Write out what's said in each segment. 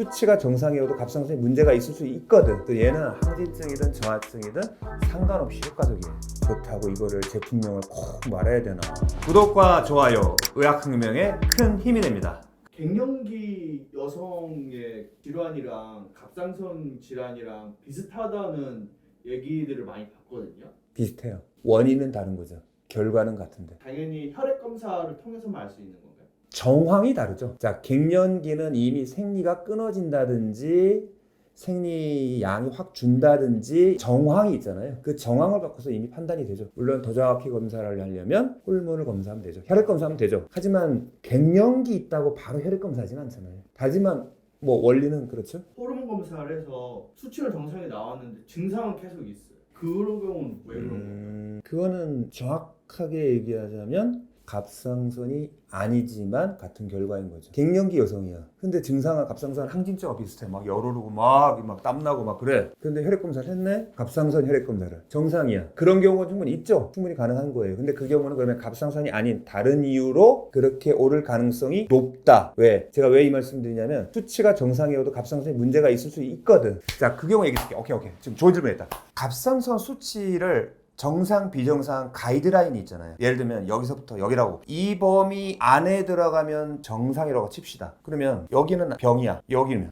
수치가 정상이어도 갑상선에 문제가 있을 수 있거든. 또 얘는 항진증이든 저하증이든 상관없이 효과적이에요. 좋다고 이거를 제품명을 꼭 말해야 되나? 구독과 좋아요, 의학혁명에 큰 힘이 됩니다. 갱년기 여성의 질환이랑 갑상선 질환이랑 비슷하다는 얘기들을 많이 봤거든요. 비슷해요. 원인은 다른 거죠. 결과는 같은데. 당연히 혈액 검사를 통해서만 알 수 있는 건가요? 정황이 다르죠. 자, 갱년기는 이미 생리가 끊어진다든지 생리 양이 확 준다든지 정황이 있잖아요. 그 정황을 바꿔서 이미 판단이 되죠. 물론 더 정확히 검사를 하려면 호르몬을 검사하면 되죠. 혈액 검사하면 되죠. 하지만 갱년기 있다고 바로 혈액 검사하지는 않잖아요. 하지만 뭐 원리는 그렇죠. 호르몬 검사를 해서 수치는 정상이 나왔는데 증상은 계속 있어요. 그런 경우는 왜 그런 건가요? 그거는 정확하게 얘기하자면 갑상선이 아니지만 같은 결과인 거죠. 갱년기 여성이야. 근데 증상은 갑상선 항진증과 비슷해. 막 열 오르고 막 땀나고 막 그래. 근데 혈액 검사를 했네? 갑상선 혈액 검사를. 정상이야. 그런 경우가 충분히 있죠. 충분히 가능한 거예요. 근데 그 경우는 그러면 갑상선이 아닌 다른 이유로 그렇게 오를 가능성이 높다. 왜? 제가 왜 이 말씀 드리냐면 수치가 정상이어도 갑상선에 문제가 있을 수 있거든. 자, 그 경우 얘기할게. 오케이. 지금 좋은 질문했다. 갑상선 수치를 정상, 비정상 가이드라인이 있잖아요. 예를 들면 여기서부터 여기라고 이 범위 안에 들어가면 정상이라고 칩시다. 그러면 여기는 병이야. 여기면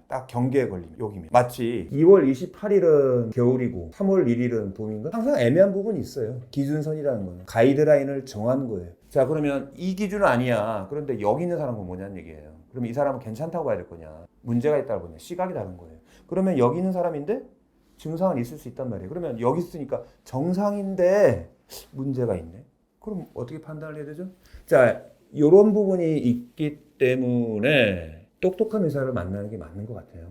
딱 경계에 걸리면 여기면 마치 2월 28일은 겨울이고 3월 1일은 봄인가? 항상 애매한 부분이 있어요. 기준선이라는 거는 가이드라인을 정한 거예요. 자, 그러면 이 기준은 아니야. 그런데 여기 있는 사람은 뭐냐는 얘기예요. 그럼 이 사람은 괜찮다고 봐야 될 거냐? 문제가 있다고 보냐? 시각이 다른 거예요. 그러면 여기 있는 사람인데 증상은 있을 수 있단 말이에요. 그러면 여기 있으니까 정상인데 문제가 있네. 그럼 어떻게 판단을 해야 되죠? 자, 이런 부분이 있기 때문에 똑똑한 의사를 만나는 게 맞는 것 같아요.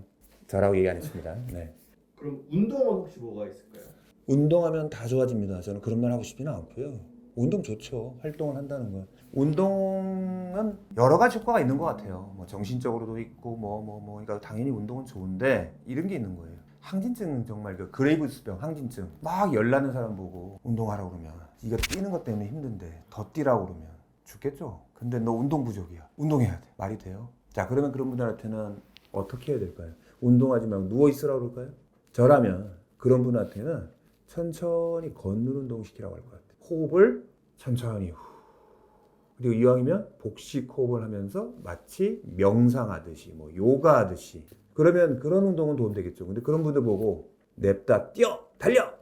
저라고 얘기 안 했습니다. 네. 그럼 운동은 혹시 뭐가 있을까요? 운동하면 다 좋아집니다. 저는 그런 말 하고 싶지는 않고요. 운동 좋죠. 활동을 한다는 건. 운동은 여러 가지 효과가 있는 것 같아요. 뭐 정신적으로도 있고 그러니까 당연히 운동은 좋은데 이런 게 있는 거예요. 항진증은 정말 그 그레이브스병 항진증 막 열나는 사람 보고 운동하라고 그러면 이거 뛰는 것 때문에 힘든데 더 뛰라고 그러면 죽겠죠. 근데 너 운동 부족이야. 운동해야 돼. 말이 돼요? 자, 그러면 그런 분들한테는 어떻게 해야 될까요? 운동하지 말고 누워있으라고 그럴까요? 저라면 그런 분한테는 천천히 걷는 운동 시키라고 할 것 같아요. 호흡을 천천히 그리고 이왕이면 복식 호흡을 하면서 마치 명상하듯이 뭐 요가하듯이 그러면 그런 운동은 도움되겠죠. 근데 그런 분들 보고 냅다 뛰어 달려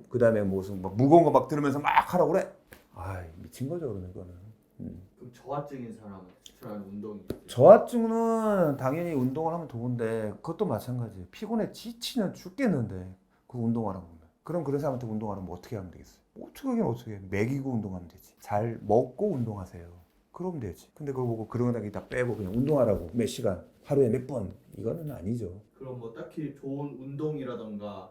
그 다음에 무슨 막 무거운 거 막 들으면서 막 하라고 그래. 아, 미친 거죠. 그러면 그거는. 그럼 저하증인 사람은 추천하는 운동이 있어요? 저하증은 당연히 운동을 하면 좋은데 그것도 마찬가지예요. 피곤해 지치면 죽겠는데 그 운동하라고 하면 그럼 그런 사람한테 운동하라면 뭐 어떻게 하면 되겠어요? 어떻게 하긴 어떻게 해. 먹이고 운동하면 되지. 잘 먹고 운동하세요. 그러면 되지. 근데 그거 보고 그런 거 다 빼고 그냥 운동하라고 몇 시간 하루에 몇 번 이거는 아니죠. 그럼 뭐 딱히 좋은 운동이라던가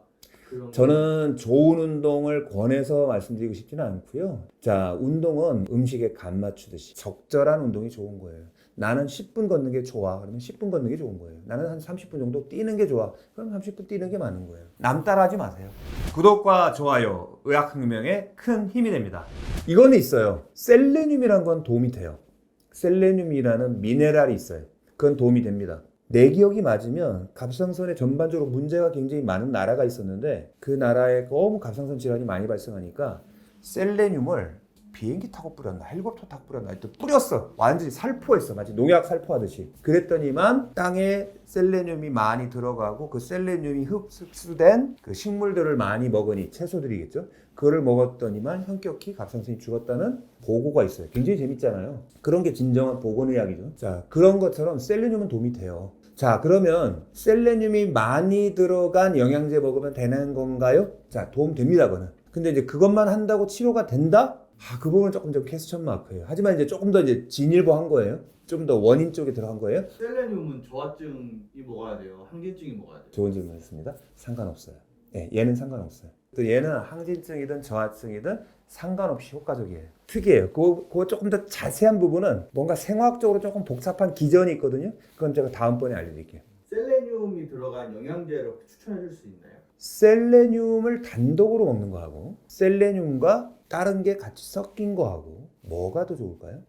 그런 저는 좋은 운동을 권해서 말씀드리고 싶지는 않고요. 자, 운동은 음식에 간 맞추듯이 적절한 운동이 좋은 거예요. 나는 10분 걷는 게 좋아. 그러면 10분 걷는 게 좋은 거예요. 나는 한 30분 정도 뛰는 게 좋아. 그럼 30분 뛰는 게 맞는 거예요. 남 따라하지 마세요. 구독과 좋아요, 의학혁명에 큰 힘이 됩니다. 이거는 있어요. 셀레늄이란 건 도움이 돼요. 셀레늄이라는 미네랄이 있어요. 그건 도움이 됩니다. 내 기억이 맞으면 갑상선에 전반적으로 문제가 굉장히 많은 나라가 있었는데 그 나라에 너무 갑상선 질환이 많이 발생하니까 셀레늄을 비행기 타고 뿌렸나 헬리콥터 타고 뿌렸나 하여튼 뿌렸어. 완전히 살포했어. 마치 농약 살포하듯이. 그랬더니만 땅에 셀레늄이 많이 들어가고 그 셀레늄이 흡수된 그 식물들을 많이 먹으니 채소들이겠죠. 그거를 먹었더니만 현격히 갑상선이 죽었다는 보고가 있어요. 굉장히 재밌잖아요. 그런 게 진정한 보건의학이죠. 자, 그런 것처럼 셀레늄은 도움이 돼요. 자, 그러면 셀레늄이 많이 들어간 영양제 먹으면 되는 건가요? 자, 도움 됩니다, 그거는. 근데 이제 그것만 한다고 치료가 된다? 그 부분은 조금 더 퀘스천 마크예요. 하지만 이제 조금 더 이제 진일보한 거예요. 좀 더 원인 쪽에 들어간 거예요. 셀레늄은 저하증이 먹어야 돼요? 항진증이 먹어야 돼요? 좋은 질문이었습니다. 상관없어요. 예, 얘는 상관없어요. 또 얘는 항진증이든 저하증이든 상관없이 효과적이에요. 특이해요. 그거 조금 더 자세한 부분은 뭔가 생화학적으로 조금 복잡한 기전이 있거든요. 그건 제가 다음번에 알려드릴게요. 셀레늄이 들어간 영양제를 추천해 줄 수 있나요? 셀레늄을 단독으로 먹는 거하고 셀레늄과 다른 게 같이 섞인 거하고 뭐가 더 좋을까요?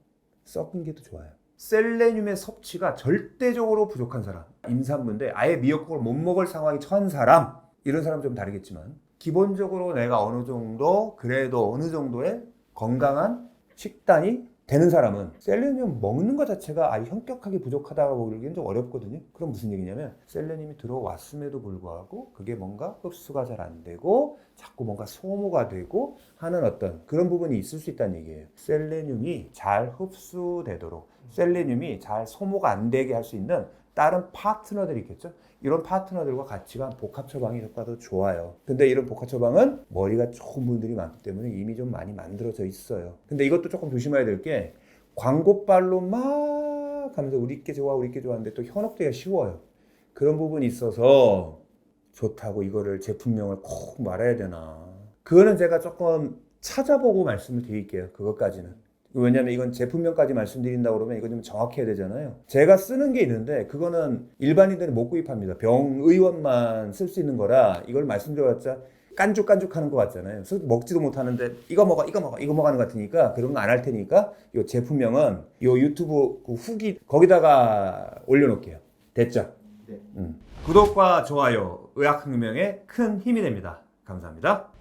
섞인 게 더 좋아요. 셀레늄의 섭취가 절대적으로 부족한 사람, 임산부인데 아예 미역국을 못 먹을 상황이 처한 사람, 이런 사람 좀 다르겠지만 기본적으로 내가 어느 정도 그래도 어느 정도의 건강한 식단이 되는 사람은 셀레늄 먹는 것 자체가 아주 현격하게 부족하다고 보기는 좀 어렵거든요. 그럼 무슨 얘기냐면 셀레늄이 들어왔음에도 불구하고 그게 뭔가 흡수가 잘 안 되고 자꾸 뭔가 소모가 되고 하는 어떤 그런 부분이 있을 수 있다는 얘기예요. 셀레늄이 잘 흡수되도록 셀레늄이 잘 소모가 안 되게 할 수 있는 다른 파트너들이 있겠죠. 이런 파트너들과 같이 간 복합 처방이 효과도 좋아요. 근데 이런 복합 처방은 머리가 좋은 분들이 많기 때문에 이미 좀 많이 만들어져 있어요. 근데 이것도 조금 조심해야 될 게 광고빨로 막 하면서 우리 게 좋아 우리 게 좋아하는데 또 현혹되기가 쉬워요. 그런 부분이 있어서 좋다고 이거를 제품명을 꼭 말해야 되나. 그거는 제가 조금 찾아보고 말씀을 드릴게요. 그것까지는. 왜냐면 이건 제품명까지 말씀드린다고 그러면 이거 좀 정확해야 되잖아요. 제가 쓰는 게 있는데 그거는 일반인들이 못 구입합니다. 병의원만 쓸 수 있는 거라 이걸 말씀드려봤자 깐죽깐죽하는 것 같잖아요. 그래서 먹지도 못하는데 이거 먹어 이거 먹어 이거 먹어하는 것 같으니까 그런 거 안 할 테니까 이 제품명은 이 유튜브 그 후기 거기다가 올려놓을게요. 됐죠? 네. 구독과 좋아요 의학혁명에 큰 힘이 됩니다. 감사합니다.